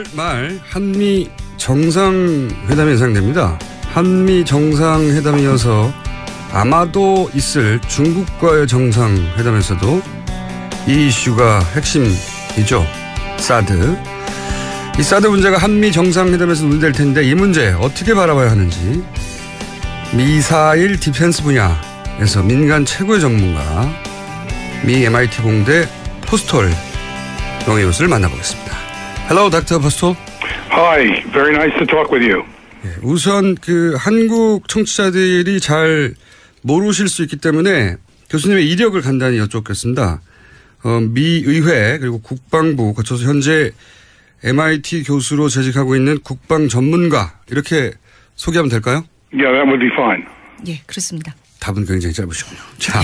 9월 말 한미 정상회담이 예상됩니다. 한미 정상회담이어서 아마도 있을 중국과의 정상회담에서도 이 이슈가 핵심이죠. 사드. 이 사드 문제가 한미 정상회담에서 논의될 텐데 이 문제 어떻게 바라봐야 하는지 미사일 디펜스 분야에서 민간 최고의 전문가 미 MIT 공대 포스톨 명예교수를 만나보겠습니다. Hello, Dr. Postol. Hi, very nice to talk with you. 우선 한국 청취자들이 잘 모르실 수 있기 때문에 교수님의 이력을 간단히 여쭙겠습니다. 미 의회 그리고 국방부 거쳐서 현재 MIT 교수로 재직하고 있는 국방 전문가 이렇게 소개하면 될까요? Yeah, that would be fine. 예, 그렇습니다. 답은 굉장히 짧으시군요. 자,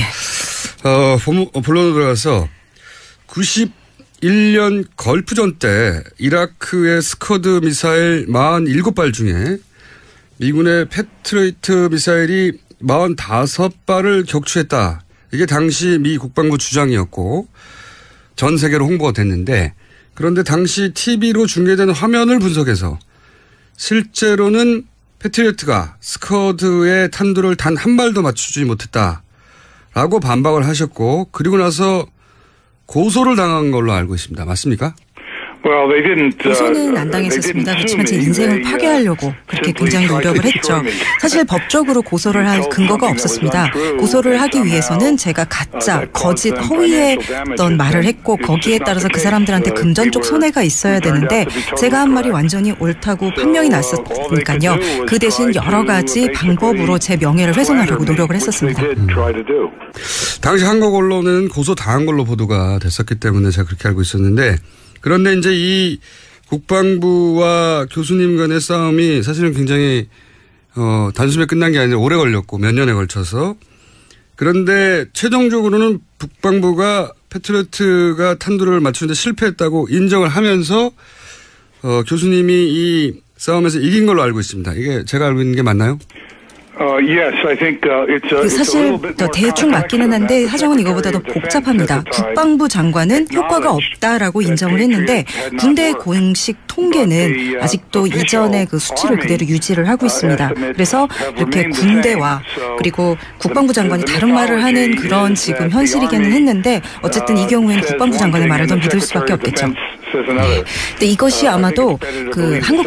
본론으로 들어가서 91년 걸프전 때 이라크의 스커드 미사일 47발 중에 미군의 패트리어트 미사일이 45발을 격추했다. 이게 당시 미 국방부 주장이었고 전 세계로 홍보가 됐는데 그런데 당시 TV로 중계된 화면을 분석해서 실제로는 패트리어트가 스커드의 탄두를 단 한 발도 맞추지 못했다라고 반박을 하셨고 그리고 나서 고소를 당한 걸로 알고 있습니다. 맞습니까? 고소는 안 당했었습니다. 그렇지만 제 인생을 파괴하려고 그렇게 굉장히 노력을 했죠. 사실 법적으로 고소를 할 근거가 없었습니다. 고소를 하기 위해서는 제가 가짜, 거짓, 허위의 어떤 말을 했고 거기에 따라서 그 사람들한테 금전적 손해가 있어야 되는데 제가 한 말이 완전히 옳다고 판명이 났었으니까요. 그 대신 여러 가지 방법으로 제 명예를 훼손하려고 노력을 했었습니다. 당시 한국 언론은 고소 당한 걸로 보도가 됐었기 때문에 제가 그렇게 알고 있었는데 그런데 이제 이 국방부와 교수님 간의 싸움이 사실은 굉장히 단숨에 끝난 게 아니라 오래 걸렸고 몇 년에 걸쳐서 그런데 최종적으로는 국방부가 패트리어트가 탄두를 맞추는데 실패했다고 인정을 하면서 교수님이 이 싸움에서 이긴 걸로 알고 있습니다. 이게 제가 알고 있는 게 맞나요? 사실 대충 맞기는 한데 사정은 이거보다 더 복잡합니다. 국방부 장관은 효과가 없다라고 인정을 했는데 군대 공식 통계는 아직도 이전의 그 수치를 그대로 유지를 하고 있습니다. 그래서 이렇게 군대와 그리고 국방부 장관이 다른 말을 하는 그런 지금 현실이기는 했는데 어쨌든 이 경우에는 국방부 장관의 말을 더 믿을 수밖에 없겠죠. 근데 이것이 아마도 그 한국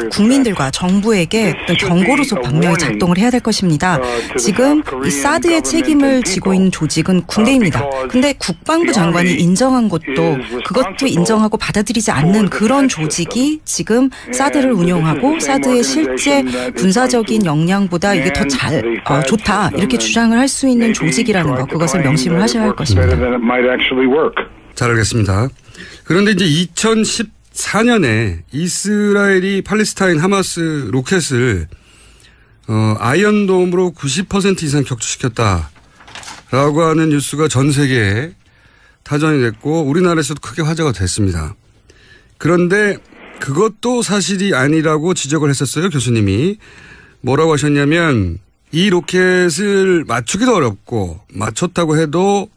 국민들과 정부에게 어떤 경고로서 분명히 작동을 해야 될 것입니다. 지금 이 사드의 책임을 지고 있는 조직은 군대입니다. 근데 국방부 장관이 인정한 것도 그것도 인정하고 받아들이지 않는 그런 조직이 지금 사드를 운용하고 사드의 실제 군사적인 역량보다 이게 더 좋다 이렇게 주장을 할 수 있는 조직이라는 거 그것을 명심을 하셔야 할 것입니다. 잘 알겠습니다. 그런데 이제 2014년에 이스라엘이 팔레스타인 하마스 로켓을 아이언돔으로 90% 이상 격추시켰다라고 하는 뉴스가 전 세계에 타전이 됐고 우리나라에서도 크게 화제가 됐습니다. 그런데 그것도 사실이 아니라고 지적을 했었어요. 교수님이. 뭐라고 하셨냐면 이 로켓을 맞추기도 어렵고 맞췄다고 해도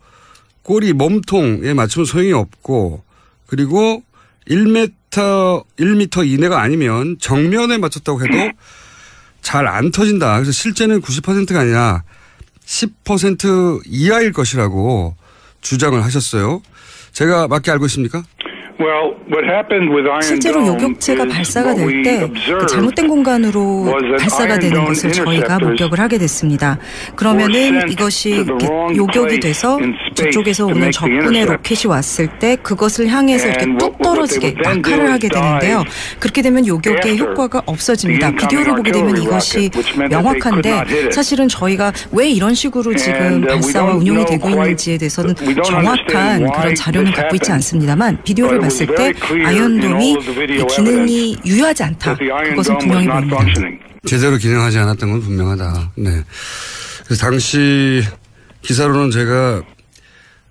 꼬리 몸통에 맞추면 소용이 없고 그리고 1m 이내가 아니면 정면에 맞췄다고 해도 잘 안 터진다. 그래서 실제는 90%가 아니라 10% 이하일 것이라고 주장을 하셨어요. 제가 맞게 알고 있습니까? 실제로 요격체가 발사가 될 때 그 잘못된 공간으로 발사가 되는 것을 저희가 목격을 하게 됐습니다. 그러면은 이것이 요격이 돼서 저쪽에서 오는 적군의 로켓이 왔을 때 그것을 향해서 이렇게 뚝 떨어지게 낙하를 하게 되는데요. 그렇게 되면 요격의 효과가 없어집니다. 비디오를 보게 되면 이것이 명확한데 사실은 저희가 왜 이런 식으로 지금 발사와 운용이 되고 있는지에 대해서는 정확한 그런 자료는 갖고 있지 않습니다만 비디오를 봤을 때 아이언돔이 기능이 유효하지 않다. 그것은 분명히 보입니다. 제대로 기능하지 않았던 건 분명하다. 네. 그래서 당시 기사로는 제가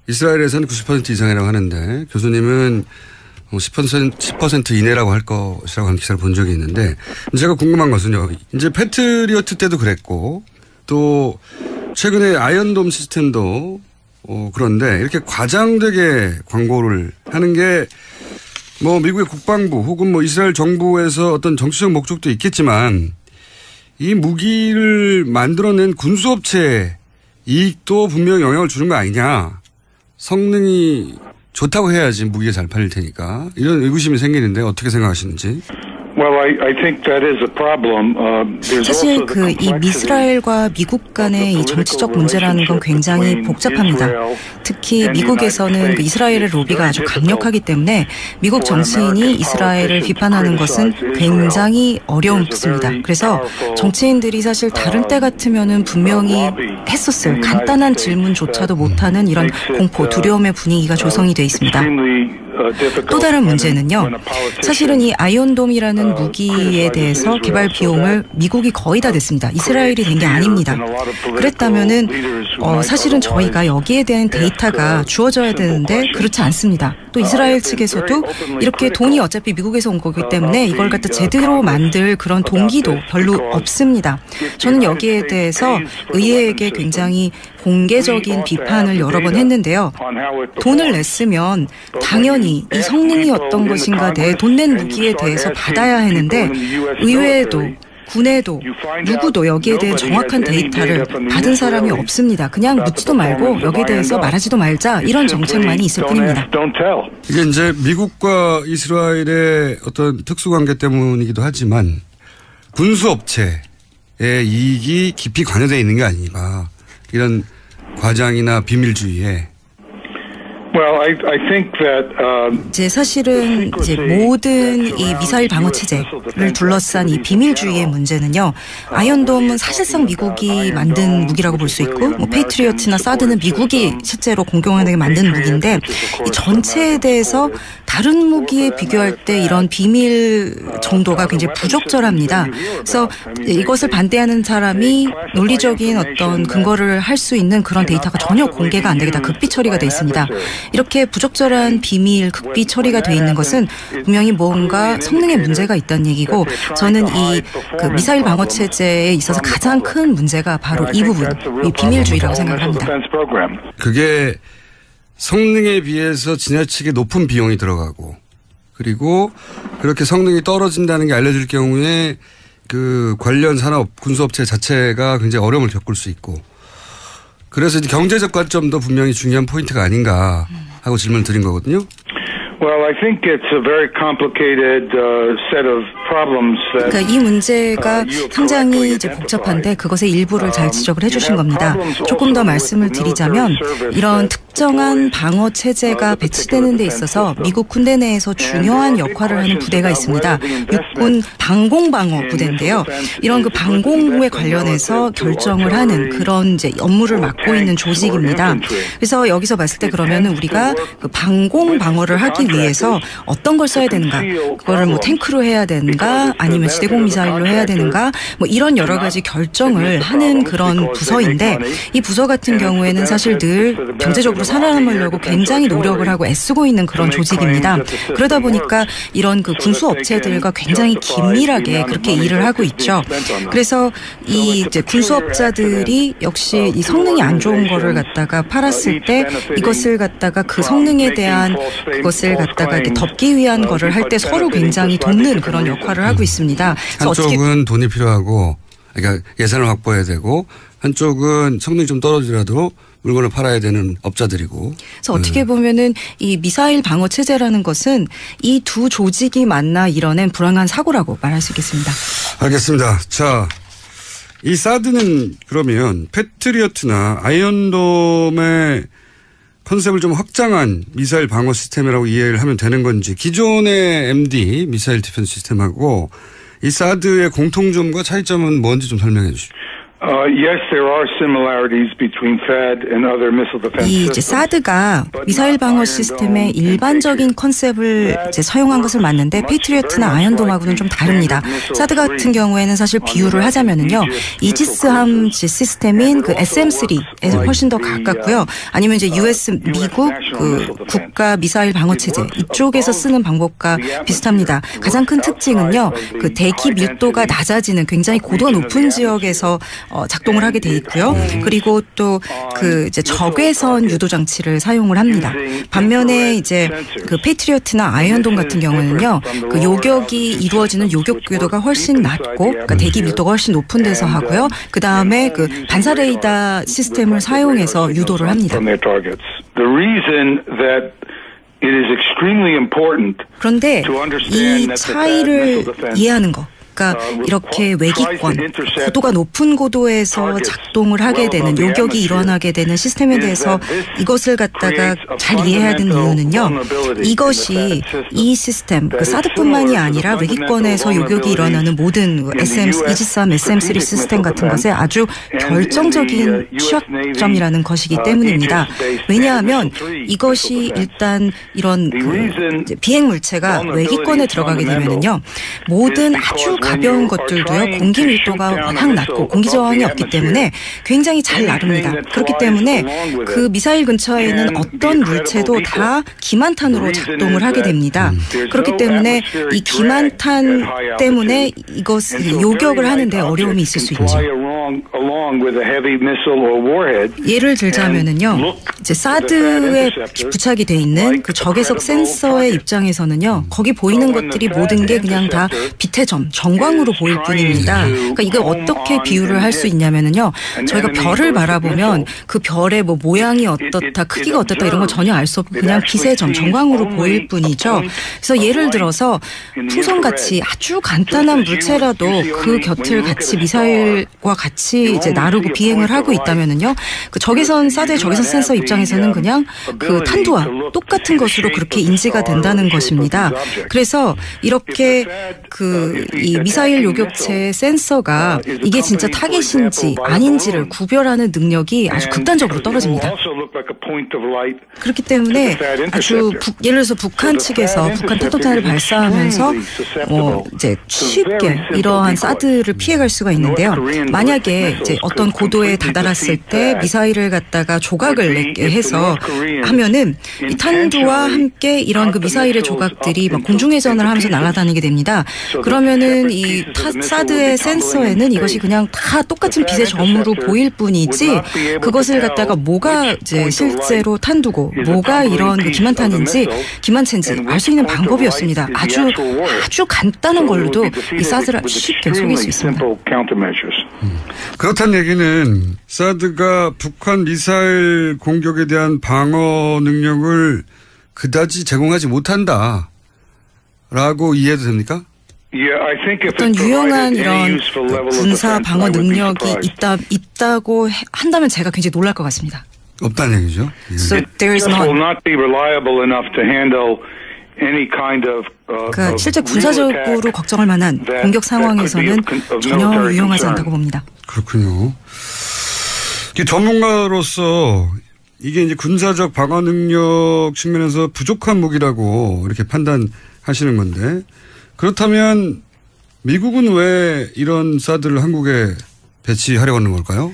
이스라엘에서는 90% 이상이라고 하는데 교수님은 10% 이내라고 할 것이라고 하는 기사를 본 적이 있는데 제가 궁금한 것은요. 이제 패트리어트 때도 그랬고 또 최근에 아이언돔 시스템도 그런데 이렇게 과장되게 광고를 하는 게 뭐 미국의 국방부 혹은 뭐 이스라엘 정부에서 어떤 정치적 목적도 있겠지만 이 무기를 만들어낸 군수업체의 이익도 분명히 영향을 주는 거 아니냐. 성능이 좋다고 해야지 무기가 잘 팔릴 테니까. 이런 의구심이 생기는데 어떻게 생각하시는지. Well, I think that is a problem. 사실 이 이스라엘과 미국 간의 이 정치적 문제라는 건 굉장히 복잡합니다. 특히 미국에서는 그 이스라엘의 로비가 아주 강력하기 때문에 미국 정치인이 이스라엘을 비판하는 것은 굉장히 어렵습니다. 그래서 정치인들이 사실 다른 때 같으면은 분명히 했었어요. 간단한 질문조차도 못하는 이런 공포, 두려움의 분위기가 조성이 돼 있습니다. 또 다른 문제는요. 사실은 이 아이언돔이라는 무기에 대해서 개발 비용을 미국이 거의 다 냈습니다. 이스라엘이 낸 게 아닙니다. 그랬다면은 사실은 저희가 여기에 대한 데이터가 주어져야 되는데 그렇지 않습니다. 또 이스라엘 측에서도 이렇게 돈이 어차피 미국에서 온 거기 때문에 이걸 갖다 제대로 만들 그런 동기도 별로 없습니다. 저는 여기에 대해서 의회에게 굉장히 공개적인 비판을 여러 번 했는데요. 돈을 냈으면 당연히 이 성능이 어떤 것인가 내 돈 낸 무기에 대해서 받아야 하는데 의회에도 군에도 누구도 여기에 대한 정확한 데이터를 받은 사람이 없습니다. 그냥 묻지도 말고 여기에 대해서 말하지도 말자 이런 정책만이 있을 뿐입니다. 이게 이제 미국과 이스라엘의 어떤 특수관계 때문이기도 하지만 군수업체의 이익이 깊이 관여되어 있는 게 아닌가. 이런 과장이나 비밀주의에. 이제 사실은 이제 모든 이 미사일 방어 체제를 둘러싼 이 비밀주의의 문제는요. 아이언돔은 사실상 미국이 만든 무기라고 볼 수 있고, 뭐 페이트리어트나 사드는 미국이 실제로 공공연하게 만든 무기인데 이 전체에 대해서 다른 무기에 비교할 때 이런 비밀 정도가 굉장히 부적절합니다. 그래서 이것을 반대하는 사람이 논리적인 어떤 근거를 할 수 있는 그런 데이터가 전혀 공개가 안 되게 다 극비 처리가 돼 있습니다. 이렇게 부적절한 비밀, 극비 처리가 돼 있는 것은 분명히 뭔가 성능에 문제가 있다는 얘기고 저는 그 미사일 방어 체제에 있어서 가장 큰 문제가 바로 이 부분, 이 비밀주의라고 생각합니다. 그게 성능에 비해서 지나치게 높은 비용이 들어가고 그리고 그렇게 성능이 떨어진다는 게 알려질 경우에 그 관련 산업, 군수업체 자체가 굉장히 어려움을 겪을 수 있고 그래서 이제 경제적 관점도 분명히 중요한 포인트가 아닌가 하고 질문을 드린 거거든요. 그러니까 이 문제가 상당히 이제 복잡한데 그것의 일부를 잘 지적을 해주신 겁니다. 조금 더 말씀을 드리자면 이런 특정한 방어 체제가 배치되는 데 있어서 미국 군대 내에서 중요한 역할을 하는 부대가 있습니다. 육군 방공방어 부대인데요. 이런 그 방공에 관련해서 결정을 하는 그런 이제 업무를 맡고 있는 조직입니다. 그래서 여기서 봤을 때 그러면은 우리가 그 방공방어를 하기 위해서 어떤 걸 써야 되는가, 그거를 뭐 탱크로 해야 되는가, 아니면 지대공 미사일로 해야 되는가, 뭐 이런 여러 가지 결정을 하는 그런 부서인데 이 부서 같은 경우에는 사실 늘 경제적으로 살아남으려고 굉장히 노력을 하고 애쓰고 있는 그런 조직입니다. 그러다 보니까 이런 그 군수 업체들과 굉장히 긴밀하게 그렇게 일을 하고 있죠. 그래서 이 이제 군수업자들이 역시 이 성능이 안 좋은 거를 갖다가 팔았을 때 이것을 갖다가 그 성능에 대한 그것을 갖다가 이렇게 덮기 위한 거를 할 때 서로 굉장히 돕는 그런 역할을 하고 있습니다. 한쪽은 돈이 필요하고 그러니까 예산을 확보해야 되고 한쪽은 성능이 좀 떨어지더라도 물건을 팔아야 되는 업자들이고. 그래서 어떻게 보면은 이 미사일 방어 체제라는 것은 이 두 조직이 만나 이뤄낸 불행한 사고라고 말할 수 있겠습니다. 알겠습니다. 자, 이 사드는 그러면 패트리어트나 아이언돔의 컨셉을 좀 확장한 미사일 방어 시스템이라고 이해를 하면 되는 건지 기존의 MD 미사일 디펜스 시스템하고 이 사드의 공통점과 차이점은 뭔지 좀 설명해 주십시오. Yes, there are similarities between THAAD and other missile defense 이 이제 systems. 사드가 미사일 방어 시스템의 일반적인 컨셉을 이제 사용한 것은 맞는데 페이트리어트나 아이언돔하고는 좀 다릅니다. 사드 같은 경우에는 사실 비유를 하자면은요, 이지스함 시스템인 그 SM3에서 훨씬 더 가깝고요. 아니면 이제 US 미국 그 국가 미사일 방어 체제 이쪽에서 쓰는 방법과 비슷합니다. 가장 큰 특징은요, 그 대기 밀도가 낮아지는 굉장히 고도가 높은 지역에서 작동을 하게 돼 있고요. 그리고 또 그 이제 적외선 유도 장치를 사용을 합니다. 반면에 이제 그 패트리어트나 아이언돔 같은 경우는요, 그 요격이 이루어지는 요격 궤도가 훨씬 낮고, 그러니까 대기 밀도가 훨씬 높은 데서 하고요. 그 다음에 그 반사 레이더 시스템을 사용해서 유도를 합니다. 그런데 이 차이를 이해하는 거. 그러니까 이렇게 외기권, 고도가 높은 고도에서 작동을 하게 되는, 요격이 일어나게 되는 시스템에 대해서 이것을 갖다가 잘 이해해야 되는 이유는요. 이것이 이 시스템, 그 사드뿐만이 아니라 외기권에서 요격이 일어나는 모든 이지스함, SM3 시스템 같은 것에 아주 결정적인 취약점이라는 것이기 때문입니다. 왜냐하면 이것이 일단 이런 그 비행 물체가 외기권에 들어가게 되면은요, 모든 아주 가벼운 것들도요, 공기 밀도가 워낙 낮고 공기 저항이 없기 때문에 굉장히 잘 나릅니다. 그렇기 때문에 그 미사일 근처에는 어떤 물체도 다 기만탄으로 작동을 하게 됩니다. 그렇기 때문에 이 기만탄 때문에 이것을 요격을 하는데 어려움이 있을 수 있죠. 예를 들자면은요, 이제 사드에 부착이 돼 있는 그 적외선 센서의 입장에서는요, 거기 보이는 것들이 모든 게 그냥 다 빛의 점, 전광으로 보일 뿐입니다. 그러니까 이걸 어떻게 비유를 할 수 있냐면은요, 저희가 별을 바라보면 그 별의 뭐 모양이 어떻다, 크기가 어떻다 이런 거 전혀 알 수 없고 그냥 빛의 점, 전광으로 보일 뿐이죠. 그래서 예를 들어서 풍선같이 아주 간단한 물체라도 그 곁을 같이 미사일과 같이 이제 나르고 비행을 하고 있다면은요, 그 적외선 사드의 적외선 센서 입장에서는 그냥 그 탄두와 똑같은 것으로 그렇게 인지가 된다는 것입니다. 그래서 이렇게 그 이 미사일 요격체의 센서가 이게 진짜 타겟인지 아닌지를 구별하는 능력이 아주 극단적으로 떨어집니다. 그렇기 때문에 아주 예를 들어서 북한 측에서 북한 탄도탄을 발사하면서 이제 쉽게 이러한 사드를 피해갈 수가 있는데요. 만약에 이제 어떤 고도에 다다랐을 때 미사일을 갖다가 조각을 내게 해서 하면은 이 탄두와 함께 이런 그 미사일의 조각들이 막 공중회전을 하면서 날아다니게 됩니다. 그러면은 이 사드의 센서에는 이것이 그냥 다 똑같은 빛의 점으로 보일 뿐이지 그것을 갖다가 뭐가 이제 실제로 탄두고 뭐가 이런 그 기만탄인지 기만체인지 알 수 있는 방법이 없습니다. 아주 간단한 걸로도 이 사드를 쉽게 속일 수 있습니다. 그렇다는 얘기는 사드가 북한 미사일 공격에 대한 방어 능력을 그다지 제공하지 못한다라고 이해해도 됩니까? 어떤 유용한 이런 군사 방어 능력이 있다고 한다면 제가 굉장히 놀랄 것 같습니다. 없다는 얘기죠. So there is not. 그러니까 실제 군사적으로 걱정할 만한 공격 상황에서는 전혀 유용하지 않다고 봅니다. 그렇군요. 전문가로서 이게 이제 군사적 방어 능력 측면에서 부족한 무기라고 이렇게 판단하시는 건데, 그렇다면 미국은 왜 이런 사드를 한국에 배치하려고 하는 걸까요?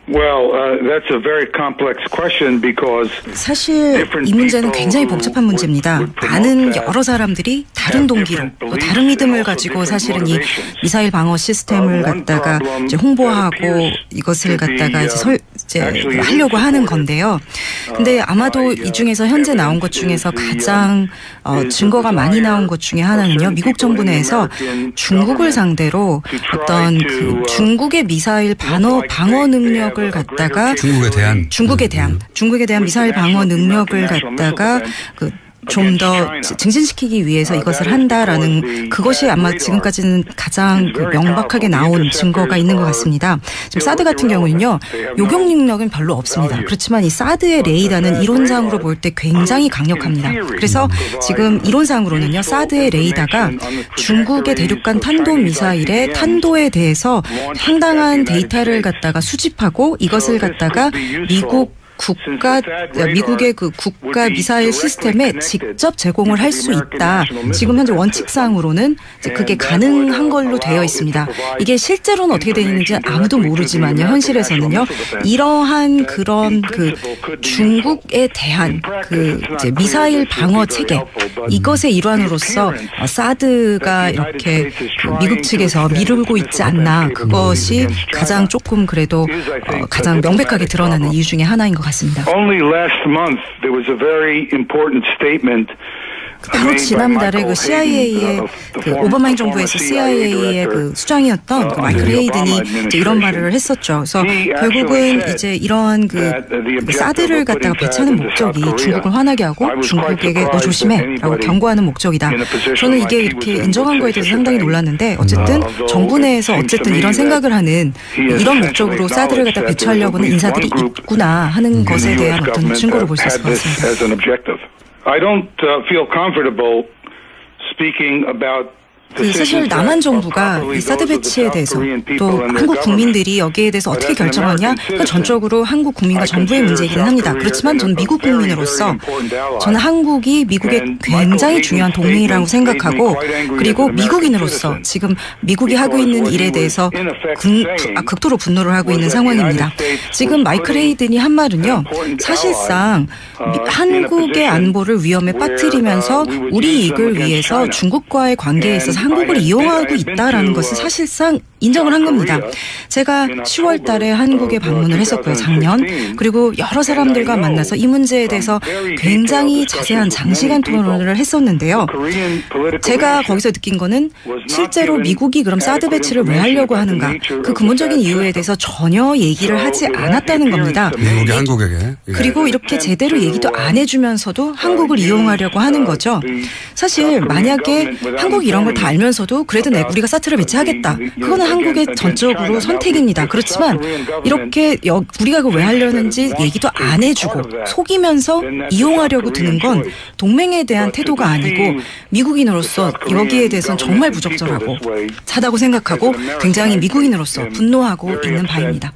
That's a very complex question because 사실 이 문제는 굉장히 복잡한 문제입니다. 많은 여러 사람들이 다른 동기로 또 다른 믿음을 가지고 사실은 이 미사일 방어 시스템을 갖다가 이제 홍보하고 이것을 갖다가 이제 하려고 하는 건데요. 근데 아마도 이 중에서 현재 나온 것 중에서 가장 증거가 많이 나온 것 중에 하나는요, 미국 정부 내에서 중국을 상대로 어떤 그 중국의 미사일 방어 능력 을 갖다가 중국에 대한 미사일 방어 능력을 갖다가 좀 더 증진시키기 위해서 이것을 한다라는 그것이 아마 지금까지는 가장 명백하게 나온 증거가 있는 것 같습니다. 지금 사드 같은 경우는요, 요격 능력은 별로 없습니다. 그렇지만 이 사드의 레이더는 이론상으로 볼 때 굉장히 강력합니다. 그래서 지금 이론상으로는요, 사드의 레이더가 중국의 대륙간 탄도 미사일의 탄도에 대해서 상당한 데이터를 갖다가 수집하고 이것을 갖다가 미국 미국의 그 국가 미사일 시스템에 직접 제공을 할 수 있다. 지금 현재 원칙상으로는 그게 가능한 걸로 되어 있습니다. 이게 실제로는 어떻게 되는지 아무도 모르지만요. 현실에서는요. 이러한 그런 그 중국에 대한 그 이제 미사일 방어 체계 이것의 일환으로서 사드가 이렇게 미국 측에서 미루고 있지 않나. 그것이 가장 조금 그래도 가장 명백하게 드러나는 이유 중에 하나인 것 같습니다. 바로 지난달에 그 CIA의 그 오바마 행정부에서 CIA의 그 수장이었던 그 마이클 헤이든이 이제 이런 말을 했었죠. 그래서 결국은 이제 이러한 그 사드를 갖다가 배치하는 목적이 중국을 화나게 하고 중국에게 너 조심해라고 경고하는 목적이다. 저는 이게 이렇게 인정한 거에 대해서 상당히 놀랐는데 어쨌든 정부 내에서 어쨌든 이런 생각을 하는 이런 목적으로 사드를 갖다 배치하려고는 인사들이 있구나 하는 것에 대한 어떤 증거를 볼 수 있을 것 같습니다. I don't feel comfortable speaking about 사실 남한 정부가 이 사드 배치에 대해서 또 한국 국민들이 여기에 대해서 어떻게 결정하냐 그건 전적으로 한국 국민과 정부의 문제이기는 합니다. 그렇지만 저는 미국 국민으로서 저는 한국이 미국의 굉장히 중요한 동맹이라고 생각하고 그리고 미국인으로서 지금 미국이 하고 있는 일에 대해서 극도로 분노를 하고 있는 상황입니다. 지금 마이클 헤이든이 한 말은요. 사실상 한국의 안보를 위험에 빠뜨리면서 우리 이익을 위해서 중국과의 관계에 있어서 한국을 이용하고 있다라는 것을 사실상 인정을 한 겁니다. 제가 10월 달에 한국에 방문을 했었고요. 작년. 그리고 여러 사람들과 만나서 이 문제에 대해서 굉장히 자세한 장시간 토론을 했었는데요. 제가 거기서 느낀 거는 실제로 미국이 그럼 사드 배치를 왜 하려고 하는가. 그 근본적인 이유에 대해서 전혀 얘기를 하지 않았다는 겁니다. 미국이 한국에게. 그리고 이렇게 제대로 얘기도 안 해주면서도 한국을 이용하려고 하는 거죠. 사실 만약에 한국이 이런 걸 다 알면서도 그래도 우리가 사드를 배치하겠다. 그거는 한국의 전적으로 선택입니다. 그렇지만 이렇게 우리가 그걸 왜 하려는지 얘기도 안 해주고 속이면서 이용하려고 드는 건 동맹에 대한 태도가 아니고 미국인으로서 여기에 대해서는 정말 부적절하고 차다고 생각하고 굉장히 미국인으로서 분노하고 있는 바입니다.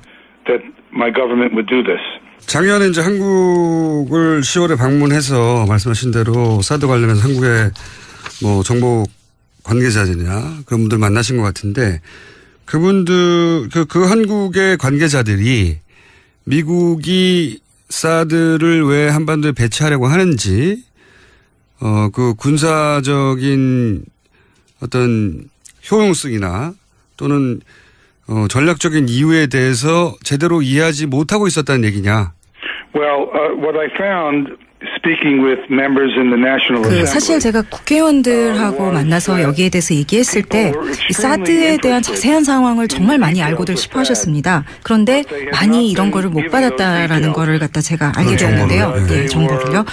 작년에 이제 한국을 10월에 방문해서 말씀하신 대로 사드 관련해서 한국의 뭐 정보 관계자들이나 그런 분들 만나신 것 같은데 그분들 그 한국의 관계자들이 미국이 사드를 왜 한반도에 배치하려고 하는지 그 군사적인 어떤 효용성이나 또는 전략적인 이유에 대해서 제대로 이해하지 못하고 있었다는 얘기냐? Well, what I found speaking with members in the National Assembly. 사실 제가 국회의원들하고 만나서 여기에 대해서 얘기했을 때 이 사드에 대한 자세한 상황을 정말 많이 알고들 싶어 하셨습니다. 그런데 많이 이런 거를 못 받았다라는 거를 갖다 제가 알게 되었는데요. 예, 정보를요.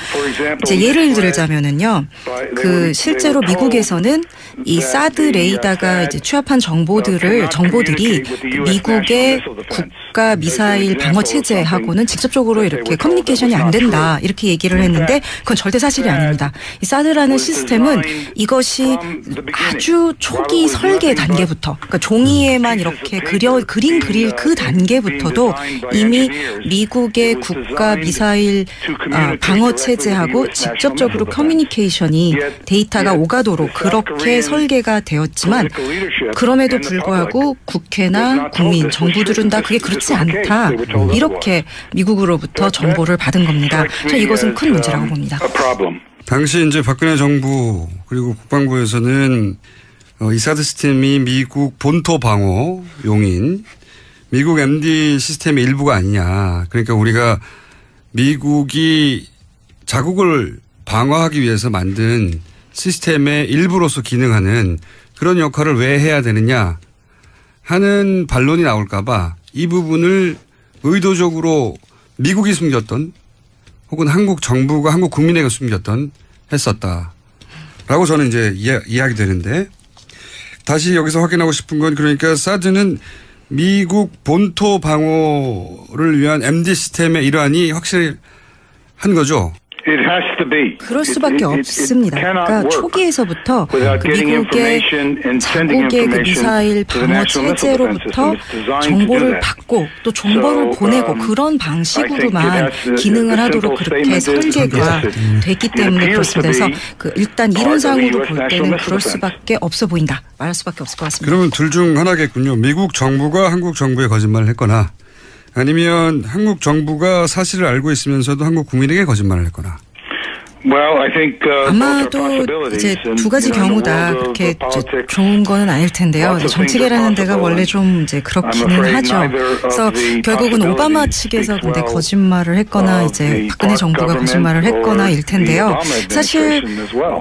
이제 예를 들자면은요. 그 실제로 미국에서는 이 사드 레이더가 이제 취합한 정보들이 미국의 국가 미사일 방어 체제하고는 직접적으로 이렇게 커뮤니케이션이 안 된다. 이렇게 얘기를 했는데 그건 절대 사실이 아닙니다. 이 사드라는 시스템은 이것이 아주 초기 설계 단계부터 그러니까 종이에만 이렇게 그림 그릴 그 단계부터도 이미 미국의 국가 미사일 방어 체제하고 직접적으로 커뮤니케이션이 데이터가 오가도록 그렇게 설계가 되었지만 그럼에도 불구하고 국회나 국민, 정부들은 다 그게 그렇지 않다. 이렇게 미국으로부터 정보를 받은 겁니다. 저는 이것은 큰 문제라고 봅니다. 당시 이제 박근혜 정부 그리고 국방부에서는 이 사드 시스템이 미국 본토 방어용인 미국 MD 시스템의 일부가 아니냐. 그러니까 우리가 미국이 자국을 방어하기 위해서 만든 시스템의 일부로서 기능하는 그런 역할을 왜 해야 되느냐 하는 반론이 나올까 봐 이 부분을 의도적으로 미국이 숨겼던 혹은 한국 정부가 한국 국민에게 숨겼던 했었다라고 저는 이제 이야기 되는데 다시 여기서 확인하고 싶은 건 그러니까 사드는 미국 본토 방어를 위한 MD 시스템의 일환이 확실히 한 거죠. It has to be. 그럴 수밖에 없습니다. 그러니까 초기에서부터 그 미국의 자국의 그 미사일 방어 체제로부터 정보를 받고 또 정보를 보내고 그런 방식으로만 기능을 하도록 그렇게 설계가 됐기 때문에 그렇습니다. 그래서 그 일단 이론상으로 볼 때는 그럴 수밖에 없어 보인다. 말할 수밖에 없을 것 같습니다. 그러면 둘 중 하나겠군요. 미국 정부가 한국 정부에 거짓말을 했거나 아니면 한국 정부가 사실을 알고 있으면서도 한국 국민에게 거짓말을 했거나. 아마도 이제 두 가지 경우다. 그렇게 좋은 거는 아닐 텐데요. 정치계라는 데가 원래 좀 이제 그렇기는 하죠. 그래서 결국은 오바마 측에서 근데 거짓말을 했거나 이제 박근혜 정부가 거짓말을 했거나 일 텐데요. 사실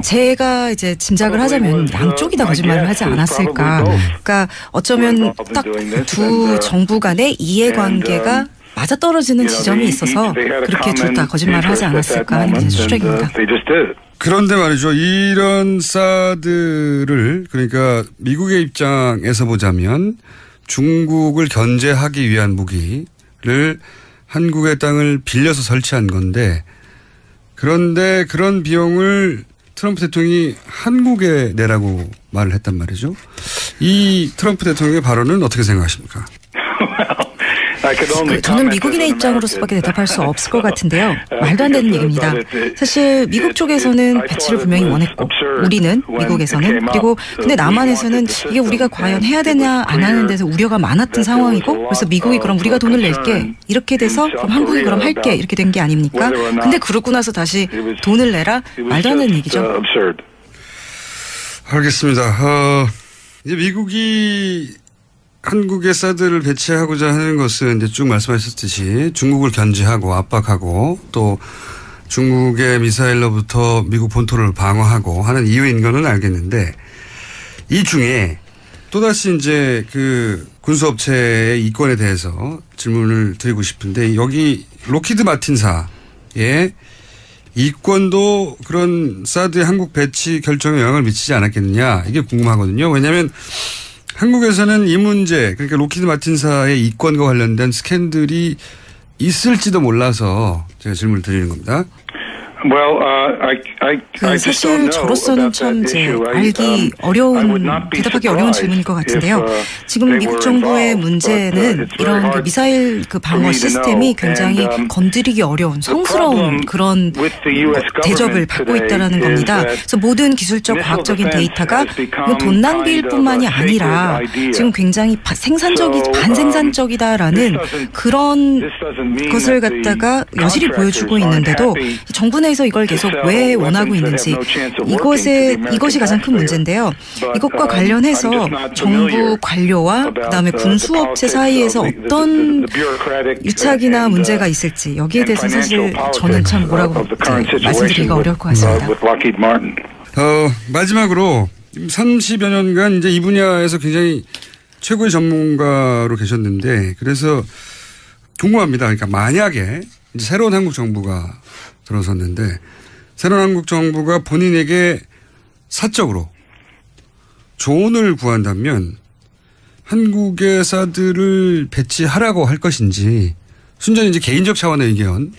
제가 이제 짐작을 하자면 양쪽이 다 거짓말을 하지 않았을까. 그러니까 어쩌면 딱 두 정부 간의 이해관계가 맞아떨어지는 지점이 있어서 그렇게 둘 다 거짓말을 하지 않았을까 하는 게 추정입니다. 그런데 말이죠. 이런 사드를 그러니까 미국의 입장에서 보자면 중국을 견제하기 위한 무기를 한국의 땅을 빌려서 설치한 건데 그런데 그런 비용을 트럼프 대통령이 한국에 내라고 말을 했단 말이죠. 이 트럼프 대통령의 발언은 어떻게 생각하십니까? 저는 미국인의 입장으로서밖에 대답할 수 없을 것 같은데요. 말도 안 되는 얘기입니다. 사실 미국 쪽에서는 배치를 분명히 원했고 우리는 미국에서는 그리고 근데 남한에서는 이게 우리가 과연 해야 되냐 안 하는 데서 우려가 많았던 상황이고 그래서 미국이 그럼 우리가 돈을 낼게 이렇게 돼서 그럼 한국이 그럼 할게 이렇게 된 게 아닙니까? 근데 그러고 나서 다시 돈을 내라? 말도 안 되는 얘기죠. 알겠습니다. 이제 미국이 한국에 사드를 배치하고자 하는 것은 이제 쭉 말씀하셨듯이 중국을 견제하고 압박하고 또 중국의 미사일로부터 미국 본토를 방어하고 하는 이유인 거는 알겠는데 이 중에 또다시 이제 그 군수업체의 이권에 대해서 질문을 드리고 싶은데 여기 로키드 마틴사의 이권도 그런 사드의 한국 배치 결정에 영향을 미치지 않았겠느냐 이게 궁금하거든요. 왜냐하면 한국에서는 이 문제 그러니까 로키드 마틴사의 이권과 관련된 스캔들이 있을지도 몰라서 제가 질문을 드리는 겁니다. 사실 저로서는 참 이제 대답하기 어려운 질문일 것 같은데요. 지금 미국 정부의 문제는 이런 그 미사일 그 방어 시스템이 굉장히 건드리기 어려운 성스러운 그런 대접을 받고 있다는 겁니다. 그래서 모든 기술적 과학적인 데이터가 돈 낭비일 뿐만이 아니라 지금 굉장히 반생산적이다라는 그런 것을 갖다가 여실히 보여주고 있는데도 정부 내 에서 이걸 계속 왜 원하고 있는지 이것이 가장 큰 문제인데요. 이것과 관련해서 정부 관료와 그다음에 군수업체 사이에서 어떤 유착이나 문제가 있을지 여기에 대해서 사실 저는 참 뭐라고 말씀드리기가 어려울 것 같습니다. 마지막으로 30여 년간 이제 이 분야에서 굉장히 최고의 전문가로 계셨는데 그래서 궁금합니다. 그러니까 만약에 이제 새로운 한국 정부가 들어섰는데 새로운 한국 정부가 본인에게 사적으로 조언을 구한다면 한국의 사드를 배치하라고 할 것인지 순전히 이제 개인적 차원의 의견을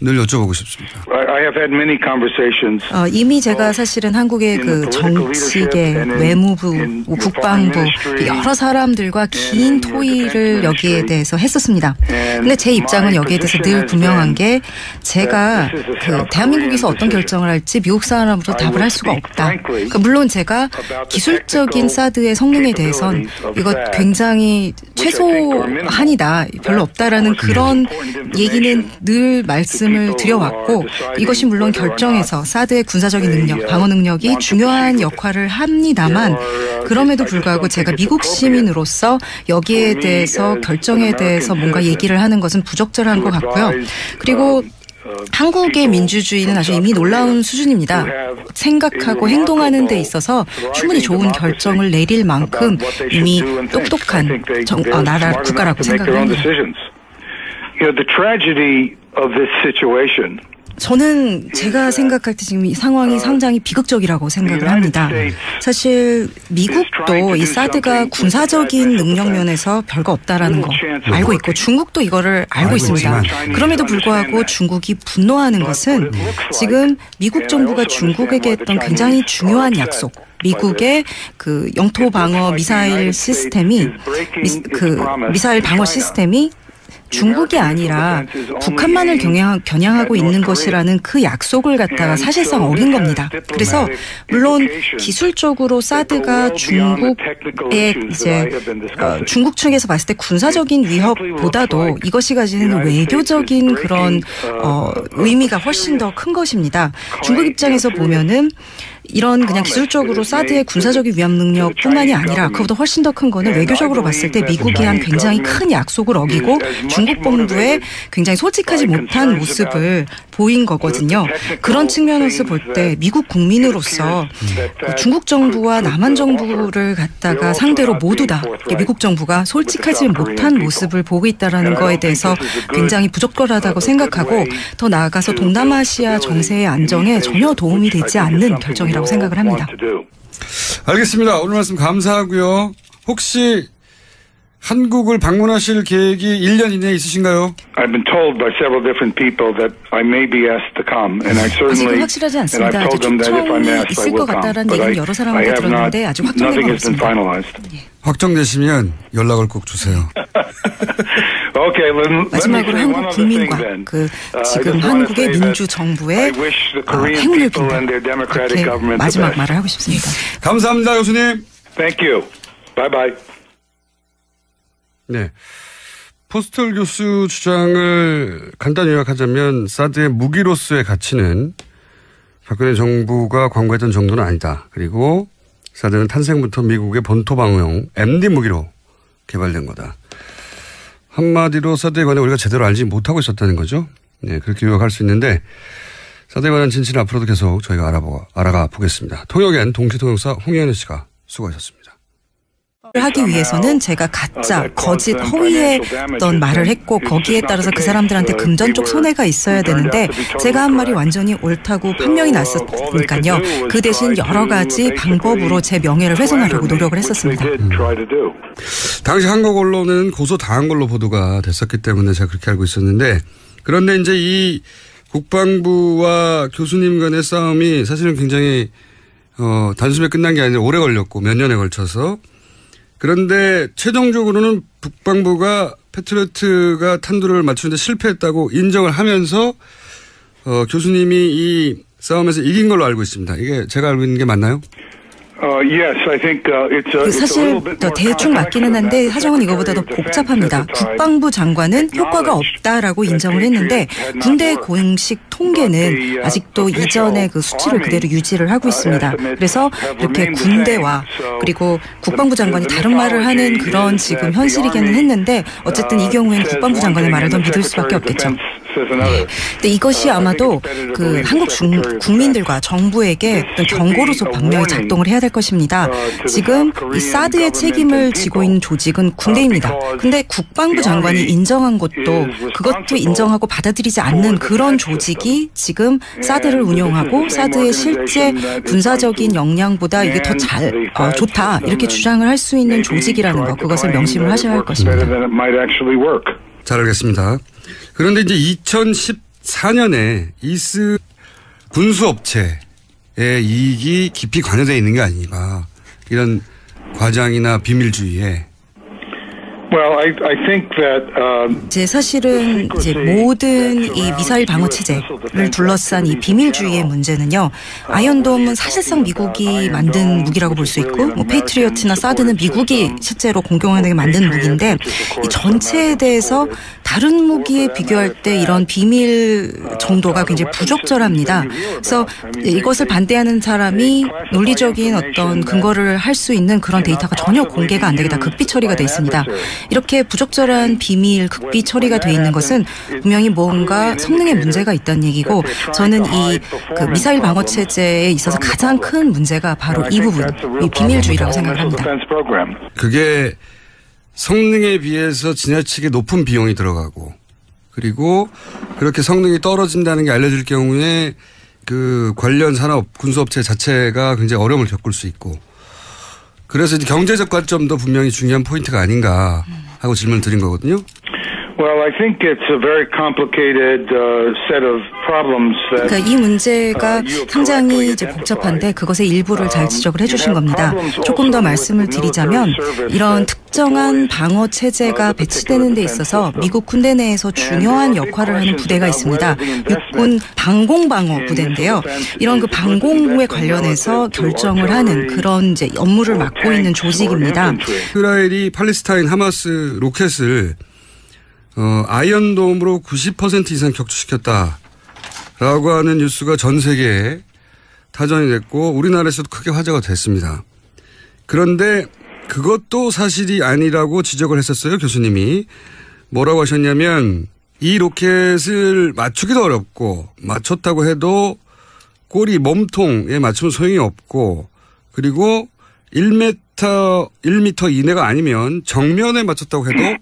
여쭤보고 싶습니다. 이미 제가 사실은 한국의 그 정치계, 외무부, 국방부 여러 사람들과 긴 토의를 여기에 대해서 했었습니다. 근데 제 입장은 여기에 대해서 늘 분명한 게 제가 그 대한민국에서 어떤 결정을 할지 미국 사람으로 답을 할 수가 없다. 그러니까 물론 제가 기술적인 사드의 성능에 대해선 이거 굉장히 최소한이다, 별로 없다라는 그런 얘기는 늘 말씀을 드려왔고 이것이 물론 결정에서 사드의 군사적인 능력, 방어 능력이 중요한 역할을 합니다만 그럼에도 불구하고 제가 미국 시민으로서 여기에 대해서 결정에 대해서 뭔가 얘기를 하는 것은 부적절한 것 같고요. 그리고 한국의 민주주의는 아주 이미 놀라운 수준입니다. 생각하고 행동하는 데 있어서 충분히 좋은 결정을 내릴 만큼 이미 똑똑한 국가라고 생각을 합니다. The tragedy of this situation 저는 제가 생각할 때 지금 이 상황이 상당히 비극적이라고 생각을 합니다. 사실 미국도 이 사드가 군사적인 능력 면에서 별거 없다라는 거 알고 있고 중국도 이거를 알고 있습니다. 그럼에도 불구하고 중국이 분노하는 것은 지금 미국 정부가 중국에게 했던 굉장히 중요한 약속, 미국의 그 영토 방어 미사일 시스템이 미사일 방어 시스템이 중국이 아니라 북한만을 겨냥하고 있는 것이라는 그 약속을 갖다가 사실상 어긴 겁니다. 그래서 물론 기술적으로 사드가 중국의 이제 중국 측에서 봤을 때 군사적인 위협보다도 이것이 가지는 외교적인 그런 의미가 훨씬 더 큰 것입니다. 중국 입장에서 보면은 이런 그냥 기술적으로 사드의 군사적인 위협 능력뿐만이 아니라 그보다 훨씬 더 큰 거는 외교적으로 봤을 때 미국이 한 굉장히 큰 약속을 어기고 중국 본부에 굉장히 솔직하지 못한 모습을 보인 거거든요. 그런 측면에서 볼 때 미국 국민으로서 중국 정부와 남한 정부를 갖다가 상대로 모두 다 미국 정부가 솔직하지 못한 모습을 보고 있다는 거에 대해서 굉장히 부적절하다고 생각하고 더 나아가서 동남아시아 정세의 안정에 전혀 도움이 되지 않는 결정이라고 생각을 합니다. 알겠습니다. 오늘 말씀 감사하고요. 혹시 한국을 방문하실 계획이 1년 이내에 있으신가요? I've been told by several different people that I may be asked to come, and I certainly. 아직은 확실하지 않습니다. 아직 초청이 있을 것 같다라는 얘기는 여러 사람한테 들었는데 아직 확정된 건 없습니다. 확정되시면 연락을 꼭 주세요. 마지막으로 한국 국민과 그 지금 한국의 민주 정부의 행운을 빈다. 그렇게 마지막 말을 하고 싶습니다. 감사합니다, 교수님. Thank you. Bye bye. 네. 포스텔 교수 주장을 간단히 요약하자면 사드의 무기로서의 가치는 박근혜 정부가 광고했던 정도는 아니다. 그리고 사드는 탄생부터 미국의 본토 방어용 MD 무기로 개발된 거다. 한마디로 사드에 관해 우리가 제대로 알지 못하고 있었다는 거죠. 네, 그렇게 요약할 수 있는데 사드에 관한 진실은 앞으로도 계속 저희가 알아가 보겠습니다. 통역엔 동시통역사 홍현우 씨가 수고하셨습니다. 하기 위해서는 제가 가짜, 거짓, 허위의 어떤 말을 했고 거기에 따라서 그 사람들한테 금전적 손해가 있어야 되는데 제가 한 말이 완전히 옳다고 판명이 났으니까요. 그 대신 여러 가지 방법으로 제 명예를 훼손하려고 노력을 했었습니다. 당시 한국 언론은 고소당한 걸로 보도가 됐었기 때문에 제가 그렇게 알고 있었는데 그런데 이제 이 국방부와 교수님 간의 싸움이 사실은 굉장히 단숨에 끝난 게 아니라 오래 걸렸고 몇 년에 걸쳐서 그런데 최종적으로는 국방부가 패트리어트가 탄두를 맞추는데 실패했다고 인정을 하면서 교수님이 이 싸움에서 이긴 걸로 알고 있습니다. 이게 제가 알고 있는 게 맞나요? 사실 더 대충 맞기는 한데 사정은 이거보다 더 복잡합니다. 국방부 장관은 효과가 없다라고 인정을 했는데 군대 공식 통계는 아직도 이전의 그 수치를 그대로 유지를 하고 있습니다. 그래서 이렇게 군대와 그리고 국방부 장관이 다른 말을 하는 그런 지금 현실이기는 했는데 어쨌든 이 경우에는 국방부 장관의 말을 더 믿을 수밖에 없겠죠. 네. 근데 이것이 아마도 그 한국 국민들과 정부에게 어떤 경고로서 분명히 작동을 해야 될 것입니다. 지금 이 사드의 책임을 지고 있는 조직은 군대입니다. 근데 국방부 장관이 인정한 것도 그것도 인정하고 받아들이지 않는 그런 조직이 지금 사드를 운용하고 사드의 실제 군사적인 역량보다 이게 더 좋다 이렇게 주장을 할 수 있는 조직이라는 거 그것을 명심을 하셔야 할 것입니다. 잘 알겠습니다. 그런데 이제 2014년에 이스 군수업체의 이익이 깊이 관여되어 있는 게 아닌가. 이런 과장이나 비밀주의에. 이제 사실은 이제 모든 이 미사일 방어 체제를 둘러싼 이 비밀주의의 문제는요. 아이언돔은 사실상 미국이 만든 무기라고 볼 수 있고, 뭐 페이트리어트나 사드는 미국이 실제로 공공연하게 만든 무기인데 이 전체에 대해서 다른 무기에 비교할 때 이런 비밀 정도가 굉장히 부적절합니다. 그래서 이것을 반대하는 사람이 논리적인 어떤 근거를 할 수 있는 그런 데이터가 전혀 공개가 안 되게 다 극비 처리가 돼 있습니다. 이렇게 부적절한 비밀, 극비 처리가 돼 있는 것은 분명히 뭔가 성능에 문제가 있다는 얘기고 저는 이 그 미사일 방어 체제에 있어서 가장 큰 문제가 바로 이 부분, 이 비밀주의라고 생각을 합니다. 그게 성능에 비해서 지나치게 높은 비용이 들어가고 그리고 그렇게 성능이 떨어진다는 게 알려질 경우에 그 관련 산업 군수업체 자체가 굉장히 어려움을 겪을 수 있고 그래서 이제 경제적 관점도 분명히 중요한 포인트가 아닌가 하고 질문을 드린 거거든요. Well, I think it's a very complicated set of problems. 그러니까 이 문제가 상당히 이제 복잡한데 그것의 일부를 잘 지적을 해주신 겁니다. 조금 더 말씀을 드리자면 이런 특정한 방어 체제가 배치되는 데 있어서 미국 군대 내에서 중요한 역할을 하는 부대가 있습니다. 육군 방공방어 부대인데요. 이런 그 방공에 관련해서 결정을 하는 그런 이제 업무를 맡고 있는 조직입니다. 이스라엘이 팔레스타인 하마스 로켓을 아이언돔으로 90% 이상 격추시켰다라고 하는 뉴스가 전 세계에 타전이 됐고 우리나라에서도 크게 화제가 됐습니다. 그런데 그것도 사실이 아니라고 지적을 했었어요. 교수님이. 뭐라고 하셨냐면 이 로켓을 맞추기도 어렵고 맞췄다고 해도 꼬리 몸통에 맞추면 소용이 없고 그리고 1m 이내가 아니면 정면에 맞췄다고 해도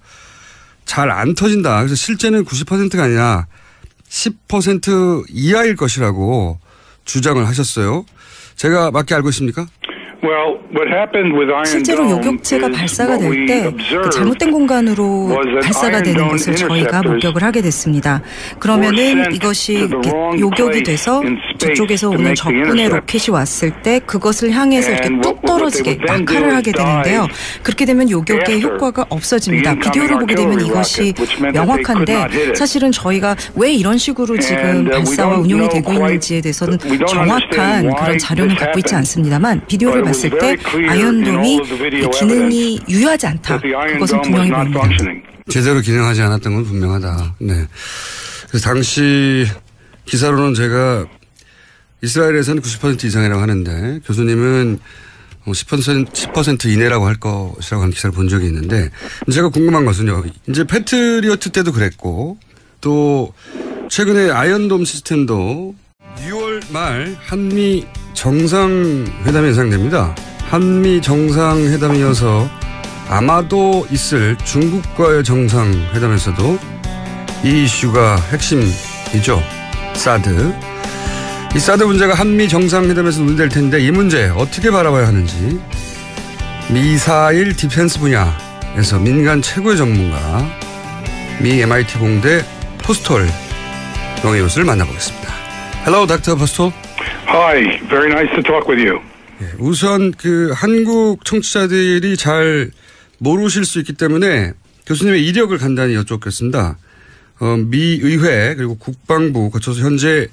잘 안 터진다. 그래서 실제는 90%가 아니라 10% 이하일 것이라고 주장을 하셨어요. 제가 맞게 알고 있습니까? 실제로 요격체가 발사가 될 때 그 잘못된 공간으로 발사가 되는 것을 저희가 목격을 하게 됐습니다. 그러면은 이것이 요격이 돼서 저쪽에서 오는 적군의 로켓이 왔을 때 그것을 향해서 이렇게 뚝 떨어지게 낙하를 하게 되는데요. 그렇게 되면 요격의 효과가 없어집니다. 비디오를 보게 되면 이것이 명확한데 사실은 저희가 왜 이런 식으로 지금 발사와 운용이 되고 있는지에 대해서는 정확한 그런 자료는 갖고 있지 않습니다만 비디오를 봤을 때 아이언돔이 기능이 유효하지 않다. 그것은 분명히 보입니다. 제대로 기능하지 않았던 건 분명하다. 네. 그래서 당시 기사로는 제가 이스라엘에서는 90% 이상이라고 하는데 교수님은 10% 이내라고 할 것이라고 하는 기사를 본 적이 있는데 제가 궁금한 것은요. 이제 패트리어트 때도 그랬고 또 최근에 아이언돔 시스템도 6월 말 한미 정상회담이 예상됩니다. 한미 정상회담이어서 아마도 있을 중국과의 정상회담에서도 이 이슈가 핵심이죠. 사드. 이 사드 문제가 한미 정상회담에서 논의될 텐데 이 문제 어떻게 바라봐야 하는지 미사일 디펜스 분야에서 민간 최고의 전문가 미 MIT 공대 포스톨 명예교수를 만나보겠습니다. Hello, Dr. Postol. Hi, very nice to talk with you. 우선 그 한국 청취자들이 잘 모르실 수 있기 때문에 교수님의 이력을 간단히 여쭙겠습니다. 미 의회 그리고 국방부 거쳐서 현재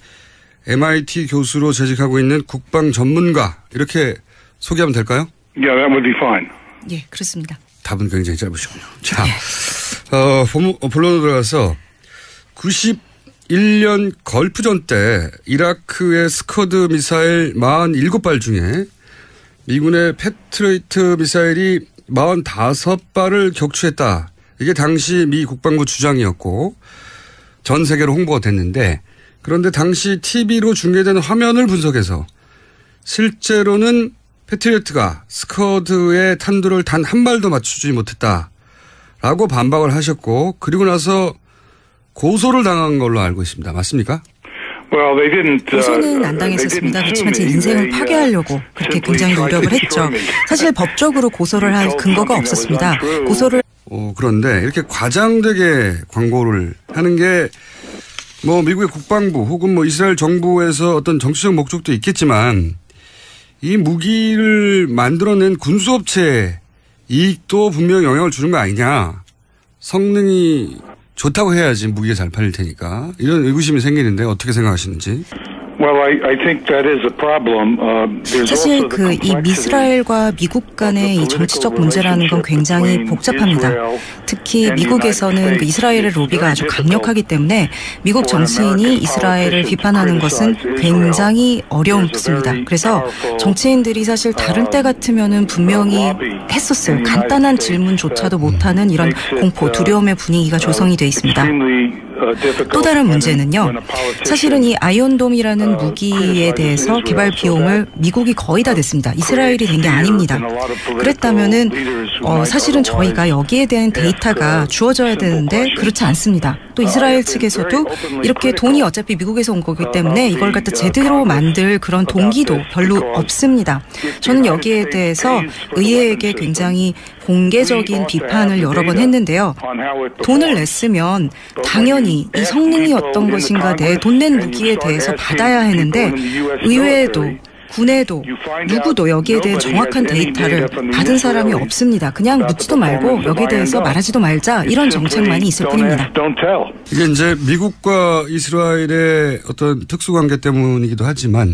MIT 교수로 재직하고 있는 국방 전문가 이렇게 소개하면 될까요? Yeah, that would be fine. 예, 그렇습니다. 답은 굉장히 짧으시군요. 자, 본론으로 들어가서 91년 걸프전 때 이라크의 스커드 미사일 47발 중에 미군의 패트리어트 미사일이 45발을 격추했다. 이게 당시 미 국방부 주장이었고 전 세계로 홍보가 됐는데 그런데 당시 TV로 중계된 화면을 분석해서 실제로는 패트리어트가 스커드의 탄두를 단 한 발도 맞추지 못했다라고 반박을 하셨고 그리고 나서 고소를 당한 걸로 알고 있습니다. 맞습니까? 고소는 안 당했었습니다. 그렇지만 제 인생을 파괴하려고 그렇게 굉장히 노력을 했죠. 사실 법적으로 고소를 할 근거가 없었습니다. 고소를 그런데 이렇게 과장되게 광고를 하는 게 뭐 미국의 국방부 혹은 뭐 이스라엘 정부에서 어떤 정치적 목적도 있겠지만 이 무기를 만들어낸 군수업체의 이익도 분명히 영향을 주는 거 아니냐. 성능이 좋다고 해야지 무기가 잘 팔릴 테니까. 이런 의구심이 생기는데 어떻게 생각하시는지. 사실 이 이스라엘과 미국 간의 이 정치적 문제라는 건 굉장히 복잡합니다. 특히 미국에서는 그 이스라엘의 로비가 아주 강력하기 때문에 미국 정치인이 이스라엘을 비판하는 것은 굉장히 어렵습니다. 그래서 정치인들이 사실 다른 때 같으면은 분명히 했었어요. 간단한 질문조차도 못하는 이런 공포, 두려움의 분위기가 조성이 돼 있습니다. 또 다른 문제는요. 사실은 이 아이언돔이라는 무기에 대해서 개발 비용을 미국이 거의 다 냈습니다. 이스라엘이 낸 게 아닙니다. 그랬다면은 사실은 저희가 여기에 대한 데이터가 주어져야 되는데 그렇지 않습니다. 또 이스라엘 측에서도 이렇게 돈이 어차피 미국에서 온 거기 때문에 이걸 갖다 제대로 만들 그런 동기도 별로 없습니다. 저는 여기에 대해서 의회에게 굉장히 공개적인 비판을 여러 번 했는데요. 돈을 냈으면 당연히 이 성능이 어떤 것인가 내 돈 낸 무기에 대해서 받아야 하는데 의회에도 군에도 누구도 여기에 대한 정확한 데이터를 받은 사람이 없습니다. 그냥 묻지도 말고 여기에 대해서 말하지도 말자 이런 정책만이 있을 뿐입니다. 이게 이제 미국과 이스라엘의 어떤 특수관계 때문이기도 하지만